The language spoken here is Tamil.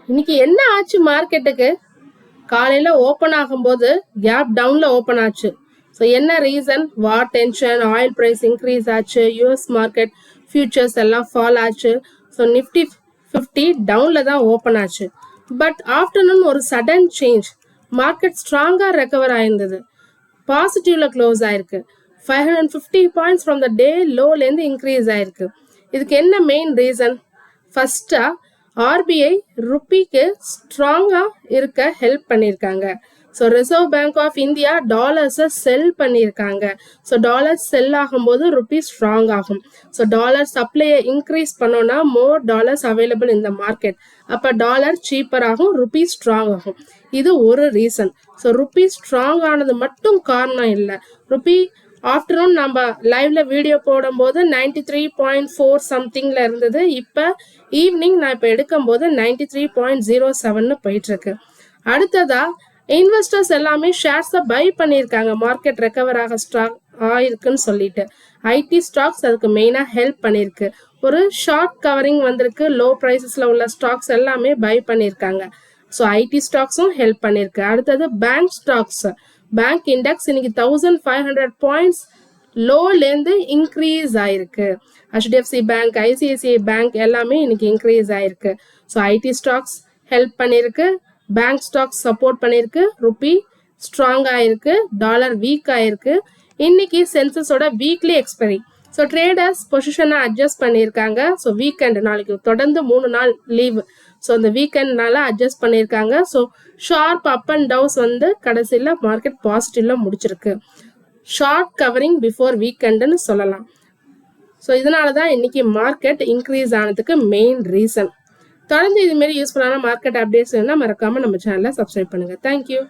இன்னைக்கு என்ன ஆச்சு மார்க்கெட்டுக்கு? காலையில ஓப்பன் ஆகும்போது கேப் டவுன்ல ஓப்பன் ஆச்சு. ஸோ என்ன reason? War tension, oil price increase ஆச்சு, யூஎஸ் மார்க்கெட் ஃபியூச்சர்ஸ் எல்லாம் ஃபால் ஆச்சு. ஸோ நிஃப்டி 50 டவுன்ல தான் ஓப்பன் ஆச்சு. பட் ஆஃப்டர்நூன் ஒரு சடன் சேஞ்ச், மார்க்கெட் ஸ்ட்ராங்கா ரெக்கவர் ஆயிருந்தது, பாசிட்டிவ்ல க்ளோஸ் ஆயிருக்கு. 550 பாயிண்ட்ஸ் ஃப்ரம் த டே லோலேருந்து இன்க்ரீஸ் ஆயிருக்கு. இதுக்கு என்ன மெயின் ரீசன்? ஃபர்ஸ்டா ஆர்பிஐ ருப்பிக்கு ஸ்ட்ராங்கா இருக்க ஹெல்ப் பண்ணியிருக்காங்க. So Reserve Bank of India டாலர்ஸை செல் பண்ணியிருக்காங்க. ஸோ டாலர்ஸ் செல் ஆகும்போது ருப்பி ஸ்ட்ராங் ஆகும். ஸோ டாலர் சப்ளையை இன்க்ரீஸ் பண்ணோன்னா மோர் டாலர்ஸ் அவைலபிள் இந்த மார்க்கெட். அப்போ டாலர் சீப்பர் ஆகும், ருப்பி ஸ்ட்ராங் ஆகும். இது ஒரு ரீசன். ஸோ ருப்பி ஸ்ட்ராங் ஆனது மட்டும் காரணம் இல்லை. ருப்பி ஆஃப்டர்நூன் நம்ம லைவ்ல வீடியோ போடும்போது 93.4 சம்திங்ல இருந்தது. இப்போ ஈவினிங் நான் இப்போ எடுக்கும்போது 93.07 போயிட்டு இருக்கு. அடுத்ததா இன்வெஸ்டர்ஸ் எல்லாமே ஷேர்ஸை பை பண்ணியிருக்காங்க, மார்க்கெட் ரெக்கவர் ஆக ஸ்டாக் ஆயிருக்குன்னு சொல்லிட்டு. ஐடி ஸ்டாக்ஸ் அதுக்கு மெயினாக ஹெல்ப் பண்ணியிருக்கு. ஒரு ஷார்ட் கவரிங் வந்திருக்கு, லோ ப்ரைஸஸில் உள்ள ஸ்டாக்ஸ் எல்லாமே பை பண்ணியிருக்காங்க. ஸோ ஐடி ஸ்டாக்ஸும் ஹெல்ப் பண்ணியிருக்கு. அடுத்தது பேங்க் ஸ்டாக்ஸ், பேங்க் இண்டெக்ஸ் இன்னைக்கு 1500 பாயிண்ட்ஸ் லோலேருந்து இன்க்ரீஸ் ஆயிருக்கு. HDFC பேங்க், ICICI பேங்க் எல்லாமே இன்னைக்கு இன்க்ரீஸ் ஆயிருக்கு. ஸோ ஐடி ஸ்டாக்ஸ் ஹெல்ப் பண்ணியிருக்கு, பேங்க் ஸ்டாக்ஸ் சப்போர்ட் பண்ணியிருக்கு, ருப்பி ஸ்ட்ராங் ஆயிருக்கு, டாலர் வீக் ஆயிருக்கு. இன்னைக்கு சென்சஸோட வீக்லி எக்ஸ்பைரி. ஸோ ட்ரேடர்ஸ் பொசிஷனை அட்ஜஸ்ட் பண்ணியிருக்காங்க. ஸோ வீக்கெண்ட் நாளைக்கு தொடர்ந்து 3 நாள் லீவ். ஸோ அந்த வீக்கெண்ட்னால அட்ஜஸ்ட் பண்ணியிருக்காங்க. So sharp up and downs வந்து கடைசியில் மார்க்கெட் பாசிட்டிவ்ல முடிச்சிருக்கு. ஷார்ட் கவரிங் பிஃபோர் வீக்கெண்டுன்னு சொல்லலாம். ஸோ இதனால தான் இன்னைக்கு மார்க்கெட் இன்க்ரீஸ் ஆனதுக்கு மெயின் ரீசன். தொடர்ந்து இதுமாரி யூஸ்ஃபுல்லான மார்க்கெட் அப்டேட்ஸ் வேணும்னா மறக்காம நம்ம சேனலை சப்ஸ்கிரைப் பண்ணுங்க. தேங்க்யூ.